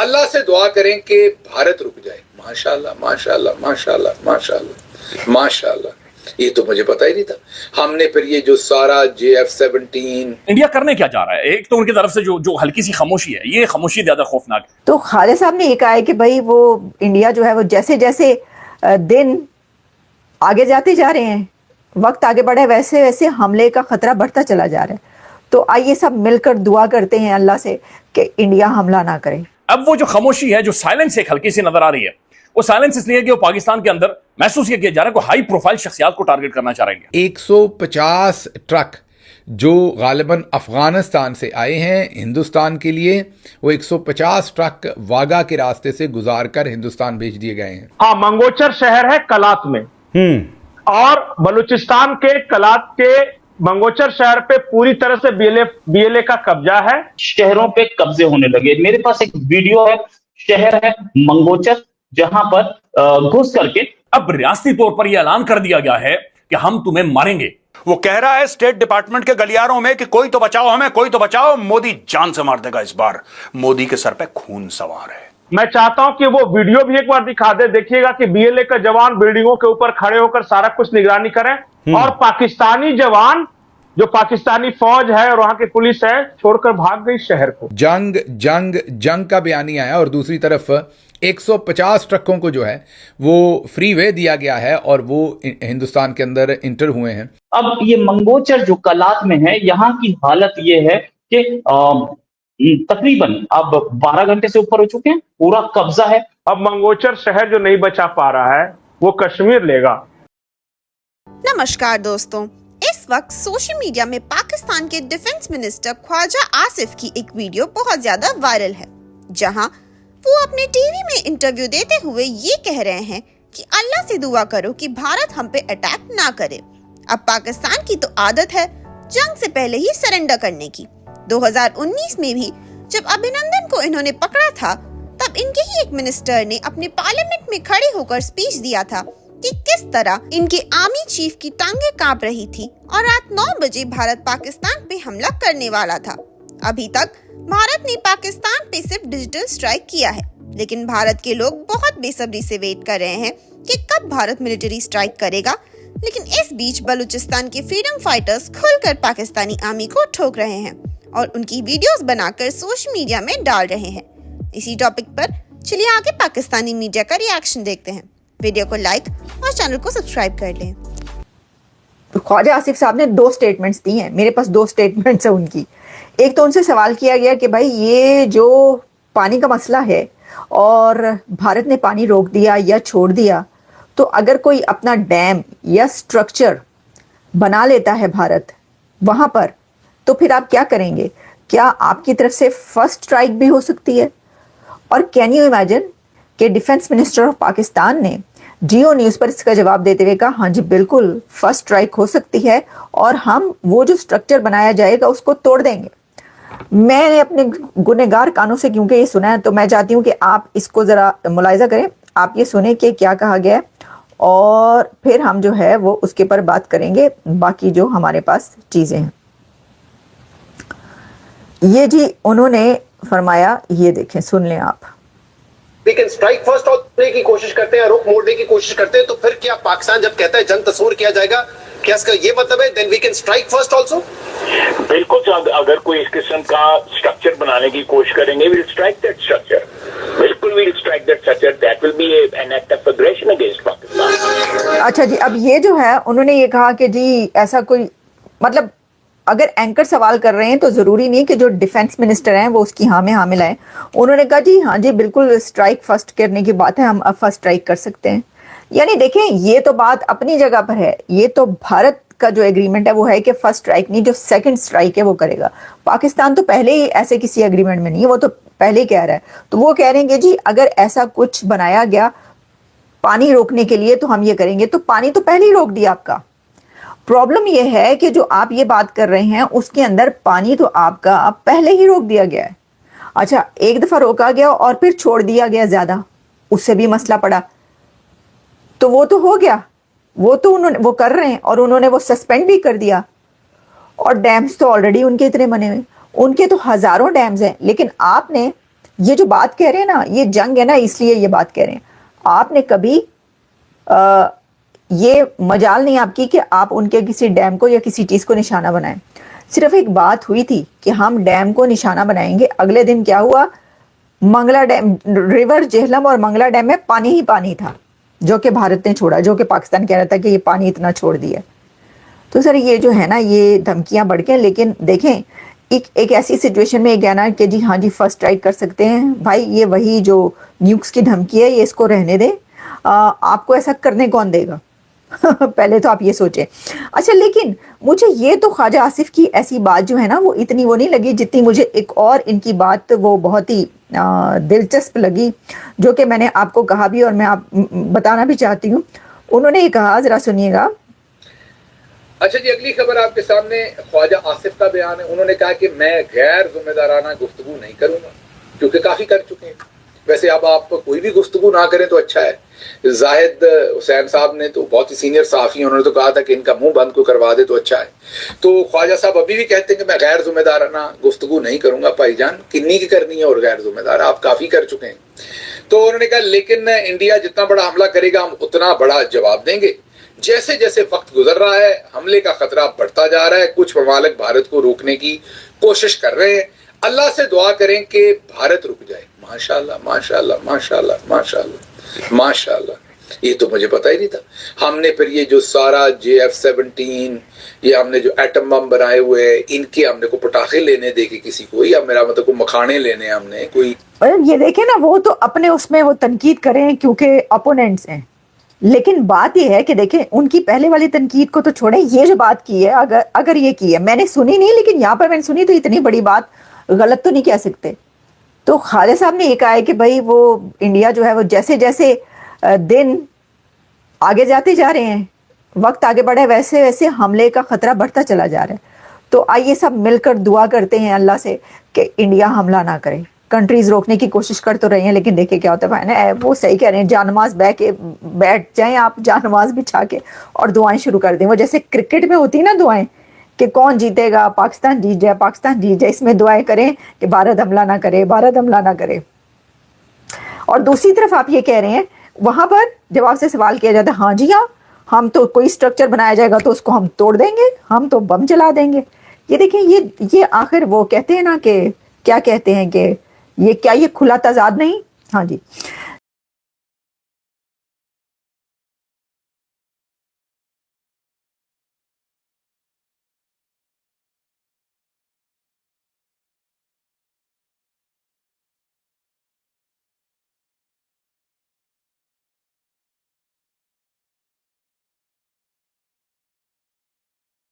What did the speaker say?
اللہ سے دعا کریں کہ بھارت رک جائے. ماشاءاللہ ماشاءاللہ ماشاءاللہ ماشاءاللہ ماشاءاللہ. یہ تو مجھے پتا ہی نہیں تھا. ہم نے پھر یہ جو سارا JF-17 انڈیا کرنے کیا چاہ رہا ہے؟ ایک تو ان کی طرف سے جو ہلکی سی خاموشی ہے، یہ خاموشی زیادہ خوفناک ہے. تو خالد صاحب نے یہ کہا ہے کہ بھائی وہ انڈیا جو ہے وہ جیسے جیسے دن آگے جاتے جا رہے ہیں، وقت آگے بڑھے، ویسے ویسے حملے کا خطرہ بڑھتا چلا جا رہا ہے. تو آئیے سب مل کر دعا کرتے ہیں اللہ سے کہ انڈیا حملہ نہ کرے. اب وہ جو خاموشی ہے، جو سائلنس ایک ہلکی سی نظر آ رہی ہے، وہ سائلنس اس لیے کہ وہ پاکستان کے اندر محسوس کیا جا رہا ہے کہ ہائی پروفائل شخصیات کو ٹارگٹ کرنا چاہ رہے ہیں. 150 ٹرک جو غالباً افغانستان سے آئے ہیں ہندوستان کے لیے، وہ 150 ٹرک واگا کے راستے سے گزار کر ہندوستان بھیج دیے گئے ہیں. ہاں، منگوچر شہر ہے کلات میں، اور بلوچستان کے کلات کے منگوچر شہر پہ پوری طرح سے بی ایل اے کا قبضہ ہے. شہروں پہ قبضے ہونے لگے. میرے پاس ایک ویڈیو ہے، شہر ہے منگوچر، جہاں پر گھس کر کے اب ریاستی طور پر یہ اعلان کر دیا گیا ہے کہ ہم تمہیں ماریں گے. وہ کہہ رہا ہے اسٹیٹ ڈپارٹمنٹ کے گلیاروں میں کہ کوئی تو بچاؤ ہمیں، کوئی تو بچاؤ. مودی جان سے مار دے گا اس بار. مودی کے سر پہ خون سوار ہے. میں چاہتا ہوں کہ وہ ویڈیو بھی ایک بار دکھا دے. دیکھیے گا کہ بی ایل اے کا جوان بلڈنگوں کے اوپر کھڑے ہو کر سارا کچھ نگرانی کریں، اور پاکستانی جوان جو پاکستانی فوج ہے اور وہاں کی پولیس ہے چھوڑ کر بھاگ گئی شہر کو. جنگ جنگ جنگ کا بیانیہ آیا، اور دوسری طرف 150 ٹرکوں کو جو ہے وہ فری وے دیا گیا ہے اور وہ ہندوستان کے اندر انٹر ہوئے ہیں. اب یہ منگوچر جو کلات میں ہے، یہاں کی حالت یہ ہے کہ تقریباً اب 12 گھنٹے سے اوپر ہو چکے ہیں، پورا قبضہ ہے. اب منگوچر شہر جو نہیں بچا پا رہا ہے وہ کشمیر لے گا. نمسکار دوستوں، اس وقت سوشل میڈیا میں پاکستان کے ڈیفنس منسٹر خواجہ آصف کی ایک ویڈیو بہت زیادہ وائرل ہے، جہاں وہ اپنے ٹی وی میں انٹرویو دیتے ہوئے یہ کہہ رہے ہیں کہ اللہ سے دعا کرو کہ بھارت ہم پہ اٹیک نہ کرے. اب پاکستان کی تو عادت ہے جنگ سے پہلے ہی سرنڈر کرنے کی. 2019 میں بھی جب ابھینندن کو انہوں نے پکڑا تھا، تب ان کے ہی ایک منسٹر نے اپنے پارلیمنٹ میں کھڑے ہو کر سپیچ دیا تھا کہ کس طرح ان کے آرمی چیف کی ٹانگیں کانپ رہی تھی اور رات 9 بجے بھارت پاکستان پہ حملہ کرنے والا تھا. ابھی تک بھارت نے پاکستان پہ صرف ڈیجیٹل سٹرائک کیا ہے، لیکن بھارت کے لوگ بہت بے صبری سے ویٹ کر رہے ہیں کہ کب بھارت ملٹری سٹرائک کرے گا. لیکن اس بیچ بلوچستان کے فریڈم فائٹرز کھل کر پاکستانی آرمی کو ٹھوک رہے ہیں اور ان کی ویڈیوز بنا کر سوشل میڈیا میں ڈال رہے ہیں. اسی ٹاپک پر چلیے آگے پاکستانی میڈیا کا ری ایکشن دیکھتے ہیں. ویڈیو کو لائک اور چینل کو سبسکرائب کر لیں. خواجہ آصف صاحب نے 2 سٹیٹمنٹس دی ہیں. میرے پاس 2 سٹیٹمنٹس ہیں ان کی. ایک تو ان سے سوال کیا گیا کہ بھائی یہ جو پانی کا مسئلہ ہے اور بھارت نے پانی روک دیا یا چھوڑ دیا، تو اگر کوئی اپنا ڈیم یا سٹرکچر بنا لیتا ہے بھارت وہاں پر، تو پھر آپ کیا کریں گے؟ کیا آپ کی طرف سے فرسٹ اسٹرائک بھی ہو سکتی ہے؟ اور کین یو امیجن کہ ڈیفنس منسٹر آف پاکستان نے جیو نیوز پر اس کا جواب دیتے ہوئے کہا ہاں جی بالکل فرسٹ اسٹرائک ہو سکتی ہے اور ہم وہ جو سٹرکچر بنایا جائے گا اس کو توڑ دیں گے. میں نے اپنے گنہگار کانوں سے کیونکہ یہ سنا ہے، تو میں چاہتی ہوں کہ آپ اس کو ذرا ملاحظہ کریں. آپ یہ سنیں کہ کیا کہا گیا ہے اور پھر ہم جو ہے وہ اس کے پر بات کریں گے باقی جو ہمارے پاس چیزیں ہیں. یہ جی انہوں نے فرمایا، یہ دیکھیں سن لیں آپ. لیکن سٹرائک فرسٹ ہونے کی کوشش کرتے ہیں، رخ موڑنے کی کوشش کرتے ہیں، تو پھر کیا پاکستان جب کہتا ہے جنگ تصور کیا جائے گا، کیا اس کا یہ مطلب ہے then we can strike first also? بالکل، اگر کوئی اس قسم کا سٹرکچر بنانے کی کوشش کریں گے، ویل سٹرائک دیٹ سٹرکچر. بالکل will strike that structure. That will be an act of aggression against Pakistan. اچھا جی، اب یہ جو ہے انہوں نے یہ کہا کہ جی ایسا کوئی، مطلب اگر اینکر سوال کر رہے ہیں تو ضروری نہیں کہ جو ڈیفنس منسٹر ہیں وہ اس کی ہاں میں حامل ہیں. انہوں نے کہا جی ہاں جی بالکل سٹرائک فرسٹ کرنے کی بات ہے، ہم اب فرسٹ سٹرائک کر سکتے ہیں. یعنی دیکھیں یہ تو بات اپنی جگہ پر ہے. یہ تو بھارت کا جو ایگریمنٹ ہے وہ ہے کہ فرسٹ سٹرائک نہیں، جو سیکنڈ سٹرائک ہے وہ کرے گا. پاکستان تو پہلے ہی ایسے کسی ایگریمنٹ میں نہیں ہے، وہ تو پہلے ہی کہہ رہا ہے. تو وہ کہہ رہے ہیں کہ جی اگر ایسا کچھ بنایا گیا پانی روکنے کے لیے تو ہم یہ کریں گے. تو پانی تو پہلے ہی روک دیا آپ کا. پرابلم یہ ہے کہ جو آپ یہ بات کر رہے ہیں اس کے اندر پانی تو آپ کا پہلے ہی روک دیا گیا ہے. اچھا ایک دفعہ روکا گیا اور پھر چھوڑ دیا گیا زیادہ، اس سے بھی مسئلہ پڑا. تو وہ تو ہو گیا، وہ تو وہ کر رہے ہیں اور انہوں نے وہ سسپینڈ بھی کر دیا. اور ڈیمز تو آلریڈی ان کے اتنے بنے ہوئے، ان کے تو ہزاروں ڈیمز ہیں. لیکن آپ نے یہ جو بات کہہ رہے ہیں نا، یہ جنگ ہے نا، اس لیے یہ بات کہہ رہے ہیں. آپ نے کبھی یہ مجال نہیں آپ کی کہ آپ ان کے کسی ڈیم کو یا کسی چیز کو نشانہ بنائیں. صرف ایک بات ہوئی تھی کہ ہم ڈیم کو نشانہ بنائیں گے. اگلے دن کیا ہوا؟ منگلا ڈیم، ریور جہلم اور منگلا ڈیم میں پانی ہی پانی تھا جو کہ بھارت نے چھوڑا، جو کہ پاکستان کہہ رہا تھا کہ یہ پانی اتنا چھوڑ دیا. تو سر یہ جو ہے نا یہ دھمکیاں بڑھ کے، لیکن دیکھیں ایک ایسی سچویشن میں یہ کہنا کہ جی ہاں جی فرسٹ اسٹرائک کر سکتے ہیں، بھائی یہ وہی جو نیوکس کی دھمکی ہے، یہ اس کو رہنے دیں. آپ کو ایسا کرنے کون دے گا؟ پہلے تو آپ یہ سوچیں. اچھا لیکن مجھے یہ تو خواجہ آصف کی ایسی بات جو ہے نا وہ اتنی وہ نہیں لگی جتنی مجھے ایک اور ان کی بات وہ بہت ہی دلچسپ لگی، جو کہ میں نے آپ کو کہا بھی اور میں آپ بتانا بھی چاہتی ہوں. انہوں نے یہ کہا، ذرا سنیے گا. اچھا جی، اگلی خبر آپ کے سامنے خواجہ آصف کا بیان ہے. انہوں نے کہا کہ میں غیر ذمہ دارانہ گفتگو نہیں کروں گا کیونکہ کافی کر چکے ہیں. ویسے اب آپ کوئی بھی گفتگو نہ کریں تو اچھا ہے. زاہد حسین صاحب نے تو بہت ہی سینئر صحافی ہیں، انہوں نے تو کہا تھا کہ ان کا منہ بند کو کروا دے تو اچھا ہے. تو خواجہ صاحب ابھی بھی کہتے ہیں کہ میں غیر ذمہ دارانہ گفتگو نہیں کروں گا. بھائی جان کنی کی کرنی ہے اور غیر ذمہ دار آپ کافی کر چکے ہیں. تو انہوں نے کہا لیکن انڈیا جتنا بڑا حملہ کرے گا ہم اتنا بڑا جواب دیں گے. جیسے جیسے وقت گزر رہا ہے حملے کا خطرہ بڑھتا جا رہا ہے. کچھ ممالک بھارت کو روکنے کی کوشش کر رہے ہیں. اللہ سے دعا کریں کہ بھارت رک جائے. ماشاءاللہ ماشاءاللہ ماشاءاللہ ماشاءاللہ ماشاءاللہ. یہ تو مجھے پتہ ہی نہیں تھا. ہم نے پھر یہ جو سارا JF-17 یہ ہم نے جو ایٹم بم بنائے ہوئے ہیں ان کے ہم نے کو پٹاخے لینے دے کے کسی کو، یا میرا مطلب کو مکھانے لینے ہم نے کوئی. یہ دیکھیں نا وہ تو اپنے اس میں وہ تنقید کریں کیونکہ اپوننٹس ہیں، لیکن بات یہ ہے کہ دیکھیں ان کی پہلے والی تنقید کو تو چھوڑیں. یہ جو بات کی ہے اگر یہ کی ہے میں نے سنی نہیں، لیکن یہاں پر میں نے سنی تو اتنی بڑی بات غلط تو نہیں کہہ سکتے. تو خالد صاحب نے یہ کہا ہے کہ بھائی وہ انڈیا جو ہے وہ جیسے جیسے دن آگے جاتے جا رہے ہیں، وقت آگے بڑھے، ویسے ویسے حملے کا خطرہ بڑھتا چلا جا رہا ہے. تو آئیے سب مل کر دعا کرتے ہیں اللہ سے کہ انڈیا حملہ نہ کرے. کنٹریز روکنے کی کوشش کر تو رہی ہیں لیکن دیکھیں کیا ہوتا ہے نا. وہ صحیح کہہ رہے ہیں، جان نماز بیٹھ جائیں آپ، جان نماز بچھا کے اور دعائیں شروع کر دیں. وہ جیسے کرکٹ میں ہوتی نا دعائیں کہ کون جیتے گا، پاکستان جیت جائے پاکستان جیت جائے، اس میں دعائیں کریں کہ بھارت حملہ نہ کرے، بھارت حملہ نہ کرے. اور دوسری طرف آپ یہ کہہ رہے ہیں وہاں پر جب آپ سے سوال کیا جاتا ہے ہاں جی ہاں ہم تو کوئی سٹرکچر بنایا جائے گا تو اس کو ہم توڑ دیں گے، ہم تو بم چلا دیں گے. یہ دیکھیں یہ آخر وہ کہتے ہیں نا کہ کیا کہتے ہیں کہ یہ کیا یہ کھلا تضاد نہیں. ہاں جی